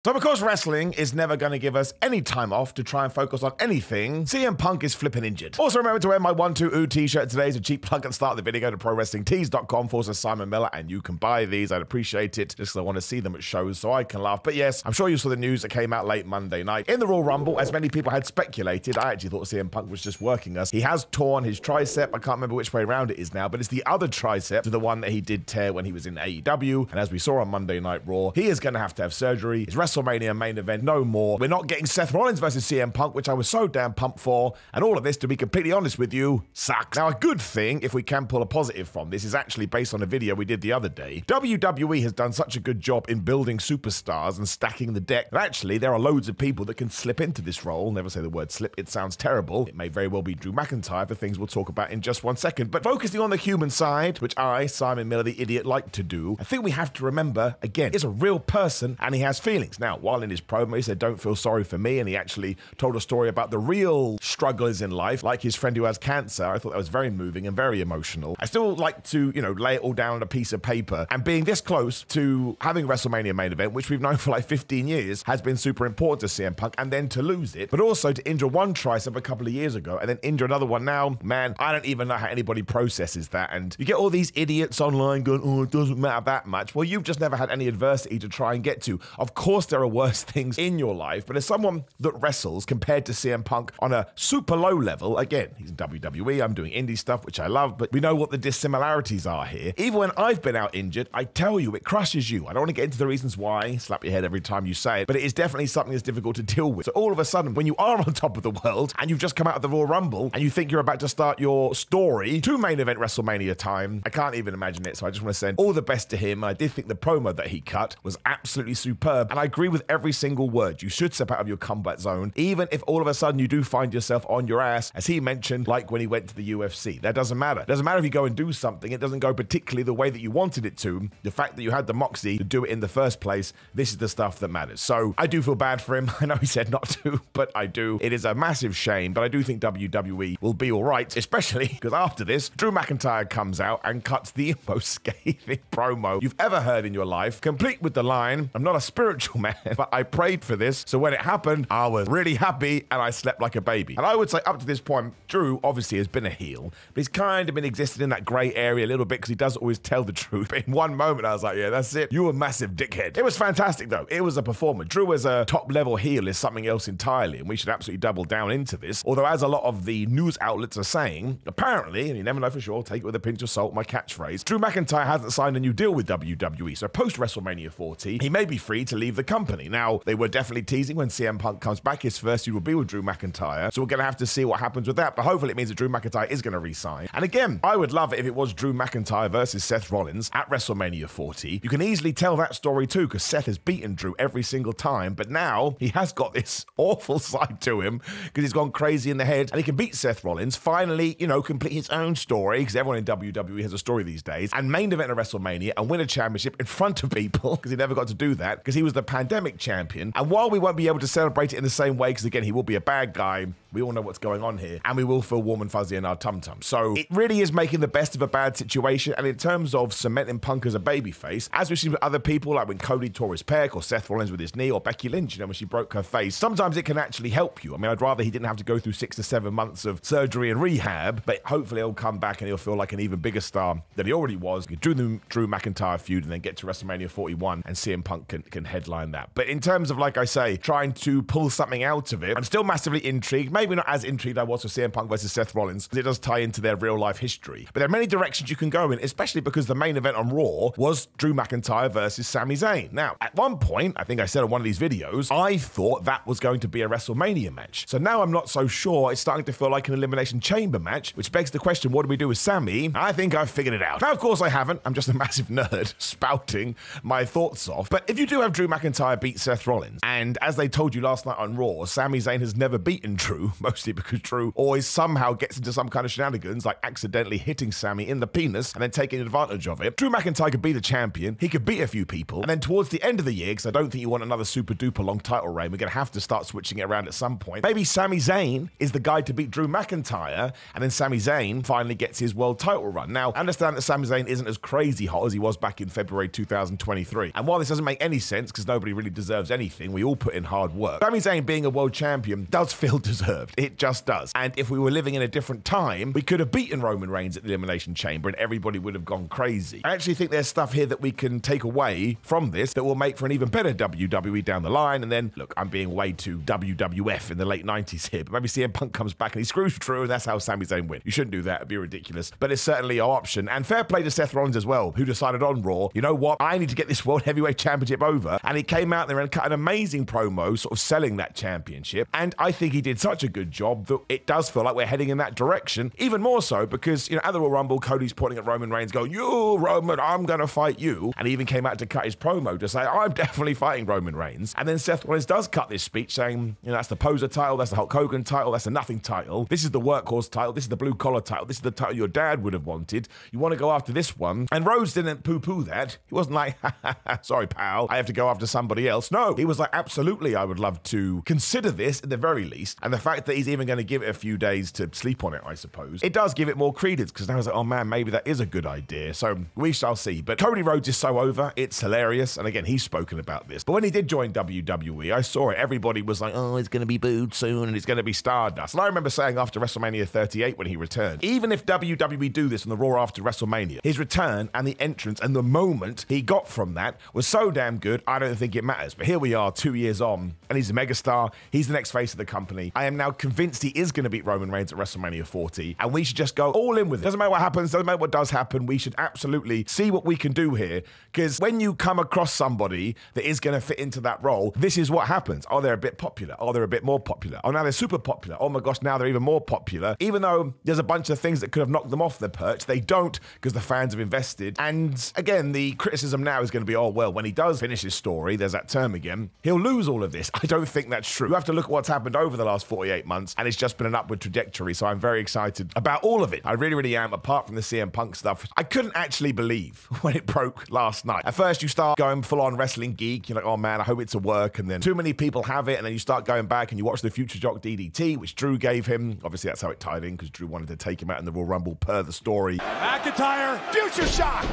So because wrestling is never going to give us any time off to try and focus on anything, CM Punk is flipping injured. Also remember to wear my 1-2-oo t-shirt today as a cheap plug and start the video. Go to prowrestlingtees.com/Simon Miller and you can buy these. I'd appreciate it just because I want to see them at shows so I can laugh. But yes, I'm sure you saw the news that came out late Monday night. In the Royal Rumble, as many people had speculated, I actually thought CM Punk was just working us. He has torn his tricep. I can't remember which way around it is now, but it's the other tricep to the one that he did tear when he was in AEW. And as we saw on Monday Night Raw, he is going to have surgery. His WrestleMania main event, no more. We're not getting Seth Rollins versus CM Punk, which I was so damn pumped for. And all of this, to be completely honest with you, sucks. Now, a good thing, if we can pull a positive from this, is actually based on a video we did the other day. WWE has done such a good job in building superstars and stacking the deck that actually there are loads of people that can slip into this role. Never say the word slip, it sounds terrible. It may very well be Drew McIntyre for things we'll talk about in just one second. But focusing on the human side, which I, Simon Miller, the idiot, like to do, I think we have to remember, again, he's a real person and he has feelings. Now, while in his promo, he said, "Don't feel sorry for me," and he actually told a story about the real struggles in life, like his friend who has cancer. I thought that was very moving and very emotional. I still like to, lay it all down on a piece of paper, and being this close to having WrestleMania main event, which we've known for like 15 years, has been super important to CM Punk, and then to lose it, but also to injure one tricep a couple of years ago, and then injure another one now, man, I don't even know how anybody processes that, and you get all these idiots online going, "Oh, it doesn't matter that much." Well, you've just never had any adversity to try and get to. Of course, there are worse things in your life, but as someone that wrestles compared to CM Punk on a super low level, again, he's in WWE, I'm doing indie stuff, which I love, but we know what the dissimilarities are here. Even when I've been out injured, I tell you, it crushes you. I don't want to get into the reasons why, slap your head every time you say it, but it is definitely something that's difficult to deal with. So all of a sudden, when you are on top of the world, and you've just come out of the Royal Rumble, and you think you're about to start your story to main event WrestleMania time, I can't even imagine it, so I just want to send all the best to him. I did think the promo that he cut was absolutely superb, and I agree with every single word. You should step out of your combat zone, even if all of a sudden you do find yourself on your ass, as he mentioned, like when he went to the UFC. That doesn't matter. It doesn't matter if you go and do something. It doesn't go particularly the way that you wanted it to. The fact that you had the moxie to do it in the first place, this is the stuff that matters. So I do feel bad for him. I know he said not to, but I do. It is a massive shame, but I do think WWE will be all right, especially because after this, Drew McIntyre comes out and cuts the most scathing promo you've ever heard in your life, complete with the line, "I'm not a spiritual man, but I prayed for this, so when it happened, I was really happy and I slept like a baby." And I would say up to this point, Drew obviously has been a heel, but he's kind of been existing in that grey area a little bit because he doesn't always tell the truth. But in one moment, I was like, yeah, that's it. You a massive dickhead. It was fantastic, though. It was a performance. Drew as a top-level heel is something else entirely, and we should absolutely double down into this. Although, as a lot of the news outlets are saying, apparently, and you never know for sure, take it with a pinch of salt, my catchphrase, Drew McIntyre hasn't signed a new deal with WWE, so post-WrestleMania 40, he may be free to leave the company. Now, they were definitely teasing when CM Punk comes back, his first feud will be with Drew McIntyre, so we're going to have to see what happens with that, but hopefully it means that Drew McIntyre is going to re-sign. And again, I would love it if it was Drew McIntyre versus Seth Rollins at WrestleMania 40. You can easily tell that story too, because Seth has beaten Drew every single time, but now he has got this awful side to him because he's gone crazy in the head, and he can beat Seth Rollins, finally, complete his own story, because everyone in WWE has a story these days, and main event of WrestleMania and win a championship in front of people, because he never got to do that, because he was the pandemic champion. And while we won't be able to celebrate it in the same way, because again, he will be a bad guy, we all know what's going on here, and we will feel warm and fuzzy in our tum-tum. So it really is making the best of a bad situation, and in terms of cementing Punk as a babyface, as we've seen with other people, like when Cody tore his pec, or Seth Rollins with his knee, or Becky Lynch, when she broke her face, sometimes it can actually help you. I mean, I'd rather he didn't have to go through 6 to 7 months of surgery and rehab, but hopefully he'll come back and he'll feel like an even bigger star than he already was. Drew McIntyre feud and then get to WrestleMania 41 and CM Punk can headline that. But in terms of, like I say, trying to pull something out of it, I'm still massively intrigued. Maybe not as intrigued I was with CM Punk versus Seth Rollins, because it does tie into their real life history. But there are many directions you can go in, especially because the main event on Raw was Drew McIntyre versus Sami Zayn. Now, at one point, I think I said on one of these videos, I thought that was going to be a WrestleMania match. So now I'm not so sure. It's starting to feel like an Elimination Chamber match, which begs the question, what do we do with Sami? I think I've figured it out. Now, of course, I haven't. I'm just a massive nerd spouting my thoughts off. But if you do have Drew McIntyre beat Seth Rollins, and as they told you last night on Raw, Sami Zayn has never beaten Drew, mostly because Drew always somehow gets into some kind of shenanigans, like accidentally hitting Sami in the penis and then taking advantage of it. Drew McIntyre could be the champion. He could beat a few people. And then towards the end of the year, because I don't think you want another super duper long title reign, we're going to have to start switching it around at some point. Maybe Sami Zayn is the guy to beat Drew McIntyre, and then Sami Zayn finally gets his world title run. Now, I understand that Sami Zayn isn't as crazy hot as he was back in February 2023. And while this doesn't make any sense, because nobody nobody really deserves anything. We all put in hard work. Sami Zayn being a world champion does feel deserved. It just does. And if we were living in a different time, we could have beaten Roman Reigns at the Elimination Chamber and everybody would have gone crazy. I actually think there's stuff here that we can take away from this that will make for an even better WWE down the line. And then, look, I'm being way too WWF in the late 90s here, but maybe CM Punk comes back and he screws through and that's how Sami Zayn wins. You shouldn't do that. It'd be ridiculous. But it's certainly our option. And fair play to Seth Rollins as well, who decided on Raw, you know what? I need to get this World Heavyweight Championship over. And he came out there and cut an amazing promo sort of selling that championship. And I think he did such a good job that it does feel like we're heading in that direction. Even more so because, you know, at the Royal Rumble, Cody's pointing at Roman Reigns going, you, Roman, I'm going to fight you. And he even came out to cut his promo to say, I'm definitely fighting Roman Reigns. And then Seth Rollins does cut this speech saying, you know, that's the poser title, that's the Hulk Hogan title, that's the nothing title. This is the workhorse title, this is the blue collar title, this is the title your dad would have wanted. You want to go after this one? And Rhodes didn't poo-poo that. He wasn't like, sorry, pal, I have to go after somebody else. No, he was like, absolutely, I would love to consider this at the very least. And the fact that he's even going to give it a few days to sleep on it, I suppose, it does give it more credence because now it's like, oh man, maybe that is a good idea. So we shall see. But Cody Rhodes is so over, it's hilarious. And again, he's spoken about this. But when he did join WWE, I saw it. Everybody was like, oh, he's going to be booed soon and it's going to be Stardust. And I remember saying after WrestleMania 38 when he returned, even if WWE do this on the Raw after WrestleMania, his return and the entrance and the moment he got from that was so damn good, I don't think it matters. But here we are 2 years on and he's a megastar. He's the next face of the company. I am now convinced he is going to beat Roman Reigns at WrestleMania 40 and we should just go all in with it. Doesn't matter what happens, doesn't matter what does happen. We should absolutely see what we can do here because when you come across somebody that is going to fit into that role, this is what happens. Oh, they're a bit popular. Oh, they're a bit more popular. Oh, now they're super popular. Oh my gosh, now they're even more popular. Even though there's a bunch of things that could have knocked them off their perch, they don't because the fans have invested. And again, the criticism now is going to be, oh, well, when he does finish his story, there's that term again, he'll lose all of this. I don't think that's true. You have to look at what's happened over the last 48 months, and it's just been an upward trajectory. So I'm very excited about all of it. I really, really am, apart from the CM Punk stuff. I couldn't actually believe when it broke last night. At first, you start going full-on wrestling geek. You're like, oh man, I hope it's a work. And then too many people have it, and then you start going back and you watch the Future Jock DDT, which Drew gave him. Obviously, that's how it tied in, because Drew wanted to take him out in the Royal Rumble per the story. McIntyre, Future Shock!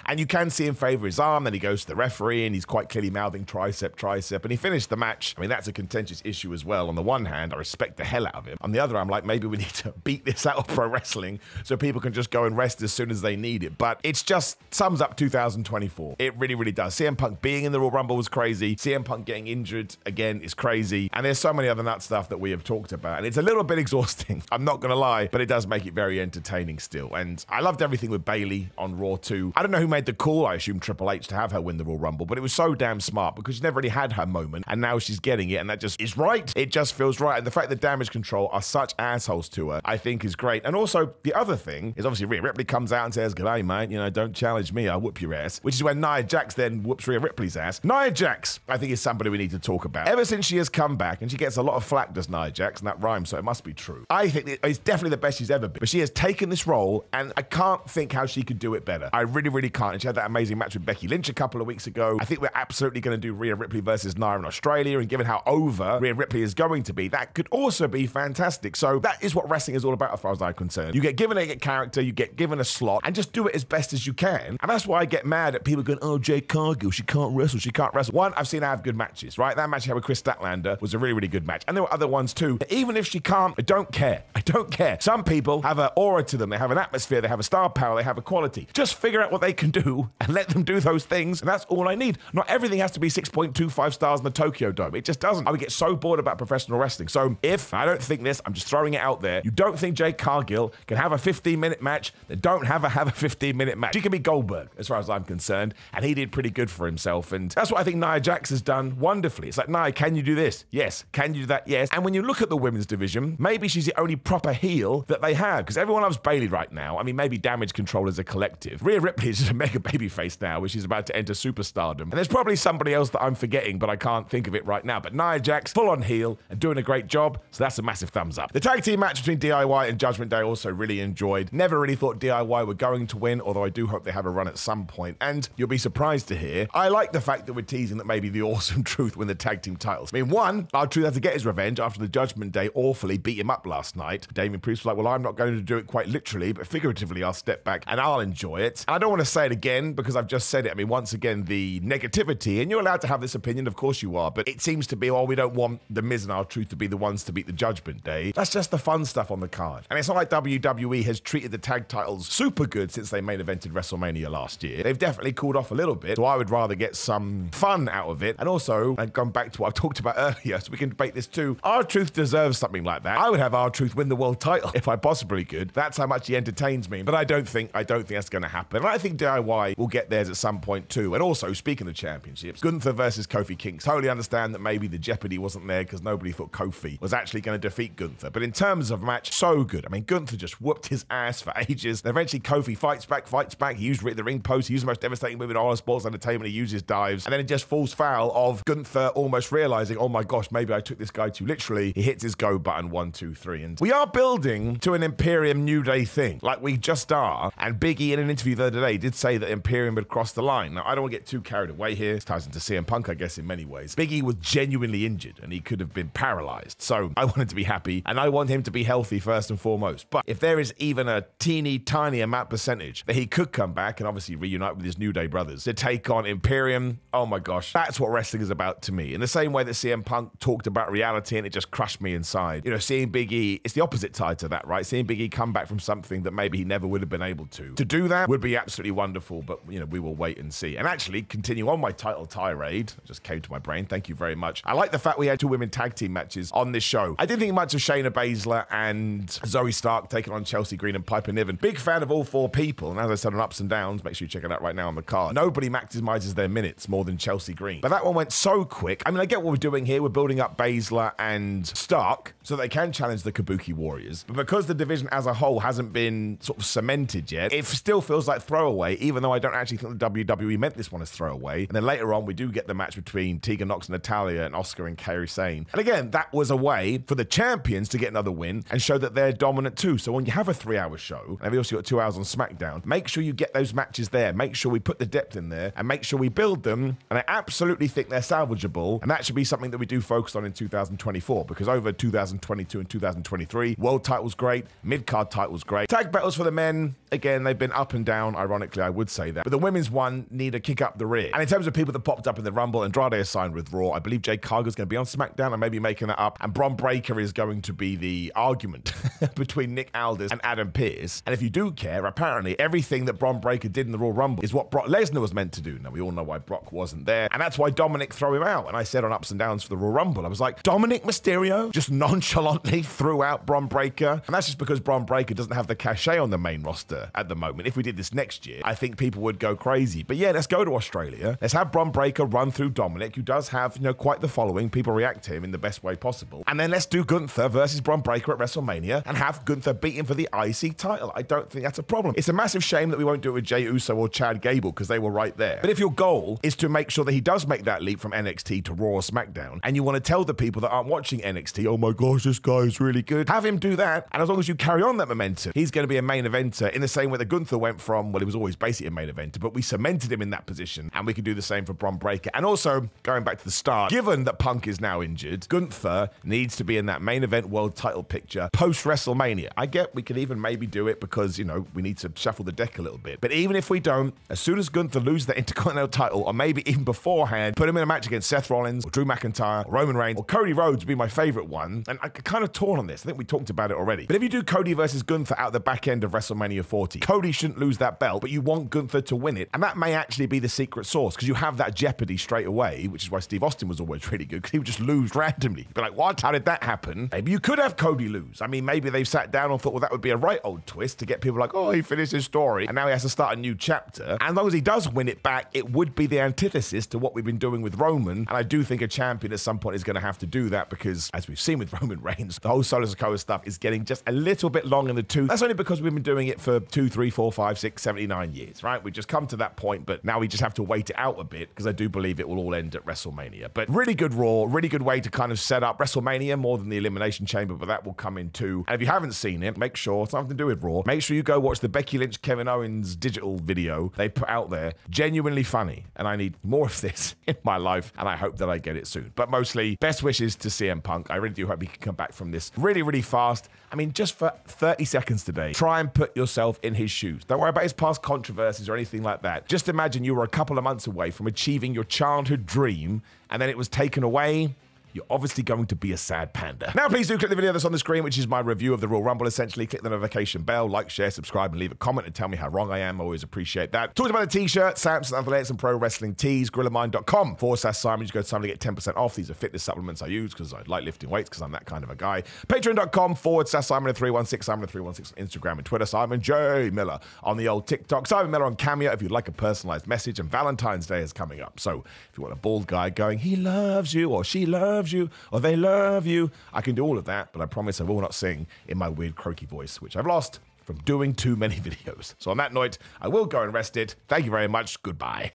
And you can see him favor his arm, then he goes to the referee and he's quite clearly mouthing tricep, and he finished the match. I mean, that's a contentious issue as well. On the one hand, I respect the hell out of him. On the other, I'm like, maybe we need to beat this out of pro wrestling so people can just go and rest as soon as they need it. But it's just sums up 2024. It really, really does. CM Punk being in the Royal Rumble was crazy. CM Punk getting injured again is crazy. And there's so many other nut stuff that we have talked about. And it's a little bit exhausting, I'm not going to lie, but it does make it very entertaining still. And I loved everything with Bayley on Raw too. I don't know who made the call, I assume Triple H, to have her win the Royal Rumble, but it was so damn smart because she never really had her moment and now she's getting it, and that just is right. It just feels right. And the fact that Damage Control are such assholes to her, I think is great. And also the other thing is obviously Rhea Ripley comes out and says, "G'day, mate, you know, don't challenge me, I'll whoop your ass," which is when Nia Jax then whoops Rhea Ripley's ass. Nia Jax, I think, is somebody we need to talk about. Ever since she has come back, and she gets a lot of flack, does Nia Jax, and that rhymes, so it must be true. I think it's definitely the best she's ever been. But she has taken this role, and I can't think how she could do it better. I really, really can't. And she had that amazing match with Becky Lynch a couple of weeks ago. I think we're absolutely going to do Rhea Ripley versus Nia in Australia, and given how over Rhea Ripley is going to be, that could also be fantastic. So that is what wrestling is all about as far as I'm concerned. You get given a character, you get given a slot, and just do it as best as you can. And that's why I get mad at people going, oh, Jade Cargill, she can't wrestle, she can't wrestle. One, I've seen her have good matches, right? That match she had with Chris Statlander was a really, really good match. And there were other ones too. Even if she can't, I don't care. I don't care. Some people have an aura to them. They have an atmosphere. They have a star power. They have a quality. Just figure out what they can do and let them do those things. And that's all I need. Not everything has to be 6.25 stars in the Tokyo Dome. It just doesn't. I would get so bored about professional wrestling. So if, I don't think this, I'm just throwing it out there, you don't think Jade Cargill can have a 15-minute match, then don't have a 15-minute match. She can be Goldberg, as far as I'm concerned, and he did pretty good for himself. And that's what I think Nia Jax has done wonderfully. It's like, Nia, can you do this? Yes. Can you do that? Yes. And when you look at the women's division, maybe she's the only proper heel that they have, because everyone loves Bayley right now. I mean, maybe Damage Control as a collective. Rhea Ripley is just a mega babyface now, which is about to enter superstardom. And there's probably somebody else that I'm forgetting, but I can't think of it right now. But Nia Jax, full-on heel and doing a great job, so that's a massive thumbs up. The tag team match between DIY and Judgment Day also really enjoyed. Never really thought DIY were going to win, although I do hope they have a run at some point. And you'll be surprised to hear, I like the fact that we're teasing that maybe the Awesome Truth win the tag team titles. I mean, one, our Truth had to get his revenge after the Judgment Day awfully beat him up last night. Damien Priest was like, well, I'm not going to do it quite literally, but figuratively, I'll step back and I'll enjoy it. And I don't want to say it again because I've just said it. I mean, once again, the negativity, and you're allowed to have this opinion, of course you are, but it seems to be, oh, we don't want the Miz and R-Truth to be the ones to beat the Judgment Day. That's just the fun stuff on the card. And it's not like WWE has treated the tag titles super good since they main evented WrestleMania last year. They've definitely cooled off a little bit, so I would rather get some fun out of it. And also, and gone back to what I've talked about earlier, so we can debate this too, R-Truth deserves something like that. I would have R-Truth win the world title if I possibly could. That's how much he entertains me. But I don't think that's going to happen. And I think DIY will get theirs at some point too. And also, speaking of championships, Gunther versus Kofi Kingston. Totally understand that maybe the jeopardy wasn't there because nobody thought Kofi was actually going to defeat Gunther. But in terms of match, so good. I mean, Gunther just whooped his ass for ages. And eventually, Kofi fights back. He used the ring post. He used the most devastating move in all of sports entertainment. He uses dives. And then it just falls foul of Gunther almost realizing, oh my gosh, maybe I took this guy too literally. He hits his go button, 1, 2, 3. And we are building to an Imperium New Day thing, like we just are. And Big E in an interview the other day did say that Imperium had crossed the line. Now, I don't want to get too carried away here. This ties into CM Punk, I guess, in many ways. Big E was genuinely injured and he could have been paralyzed. So I want him to be happy and I want him to be healthy first and foremost. But if there is even a teeny tiny amount percentage that he could come back and obviously reunite with his New Day brothers to take on Imperium, oh my gosh, that's what wrestling is about to me. In the same way that CM Punk talked about reality and it just crushed me inside. You know, seeing Big E, it's the opposite side to that, right? Seeing Big E come back from something that maybe he never would have been able to. To do that would be absolutely wonderful, but, you know, we will wait and see. And actually, continue on my title tirade, it just came to my brain, thank you very much. I like the fact we had 2 women tag team matches on this show. I didn't think much of Shayna Baszler and Zoe Stark taking on Chelsea Green and Piper Niven. Big fan of all 4 people, and as I said on Ups and Downs, make sure you check it out right now on the card. Nobody maximizes their minutes more than Chelsea Green. But that one went so quick. I mean, I get what we're doing here. We're building up Baszler and Stark so they can challenge the Kabuki Warriors. But because the division as a whole hasn't been sort of cemented yet, it still feels like throwaway, even though I don't actually think the WWE meant this one as throwaway. And then later on, we do get the match between Tegan Nox and Natalya and Asuka and Kairi Sane. And again, that was a way for the champions to get another win and show that they're dominant too. So when you have a 3-hour show, and we've also got 2 hours on SmackDown, make sure you get those matches there. Make sure we put the depth in there and make sure we build them. And I absolutely think they're salvageable. And that should be something that we do focus on in 2024, because over 2022 and 2023, world title's great, mid-card title's great. Tag battles for the men, again, they've been up and down. Ironically, I would say that. But the women's one need a kick up the rear. And in terms of people that popped up in the Rumble, Andrade is signed with Raw. I believe Jade Cargill's going to be on SmackDown. I may be making that up. And Bron Breakker is going to be the argument between Nick Aldis and Adam Pearce. And if you do care, apparently everything that Bron Breakker did in the Royal Rumble is what Brock Lesnar was meant to do. Now, we all know why Brock wasn't there. And that's why Dominic threw him out. And I said on Ups and Downs for the Royal Rumble, I was like, Dominic Mysterio just nonchalantly threw out Bron Breakker. And that's just because Bron Breakker doesn't have the cachet on the main roster at the moment. If we did this next year, I think people would go crazy. But yeah, let's go to Australia. Let's have Bron Breakker run through Dominic, who does have, you know, quite the following. People react to him in the best way possible. And then let's do Gunther versus Bron Breakker at WrestleMania and have Gunther beat him for the IC title. I don't think that's a problem. It's a massive shame that we won't do it with Jey Uso or Chad Gable because they were right there. But if your goal is to make sure that he does make that leap from NXT to Raw or SmackDown, and you want to tell the people that aren't watching NXT, oh my gosh, this guy is really good, have him do that. And as long as you carry on that momentum, he's going to be a main eventer in the same way that Gunther went from, well, he was always basically a main eventer, but we cemented him in that position, and we can do the same for Bron Breakker. And also, going back to the start, given that Punk is now injured, Gunther needs to be in that main event world title picture post-WrestleMania. I get we could even maybe do it because, you know, we need to shuffle the deck a little bit. But even if we don't, as soon as Gunther loses the Intercontinental title, or maybe even beforehand, put him in a match against Seth Rollins, or Drew McIntyre, or Roman Reigns, or Cody Rhodes would be my favorite one. And I'm kind of torn on this. I think we talked about it already. But if you do Cody versus Gunther out the back end of WrestleMania 40, Cody shouldn't lose that belt, but you want Gunther to win it. And that may actually be the secret sauce, because you have that jeopardy straight away, which is why Steve Austin was always really good, because he would just lose randomly. Be like, what? How did that happen? Maybe you could have Cody lose. I mean, maybe they've sat down and thought, well, that would be a right old twist to get people like, oh, he finished his story, and now he has to start a new chapter. And as long as he does win it back, it would be the antithesis to what we've been doing with Roman. And I do think a champion at some point is going to have to do that, because as we've seen with Roman Reigns, the whole Solo Sikoa stuff is getting just a little bit long in the tooth. That's only because we've been doing it for 2, 3, 4, 5, 6, 79 years, right? We've just come to that point, but now we just have to wait it out a bit, because I do believe it will all end at WrestleMania. But really good Raw, really good way to kind of set up WrestleMania more than the Elimination Chamber, but that will come in too. And if you haven't seen it, make sure, it's nothing to do with Raw, make sure you go watch the Becky Lynch, Kevin Owens digital video they put out there. Genuinely funny, and I need more of this in my life, and I hope that I get it soon. But mostly, best wishes to CM Punk. I really do hope he can come back from this really, really fast. I mean, just for 30 seconds today, try and put yourself in his shoes. Don't worry about his past controversy. multiverses or anything like that. Just imagine you were a couple of months away from achieving your childhood dream, and then it was taken away. You're obviously going to be a sad panda. Now, please do click the video that's on the screen, which is my review of the Royal Rumble, essentially. Click the notification bell, like, share, subscribe, and leave a comment and tell me how wrong I am. I always appreciate that. Talking about a t-shirt, Samson Athletes and Pro Wrestling Tees, GorillaMind.com/Simon. You go to Simon to get 10% off. These are fitness supplements I use because I like lifting weights because I'm that kind of a guy. Patreon.com/Simon316, Simon316 on Instagram and Twitter. Simon J. Miller on the old TikTok. Simon Miller on Cameo if you'd like a personalized message. And Valentine's Day is coming up. So if you want a bald guy going, he loves you, or she loves you, or they love you, I can do all of that, but I promise I will not sing in my weird croaky voice, which I've lost from doing too many videos. So on that note, I will go and rest it. Thank you very much. Goodbye.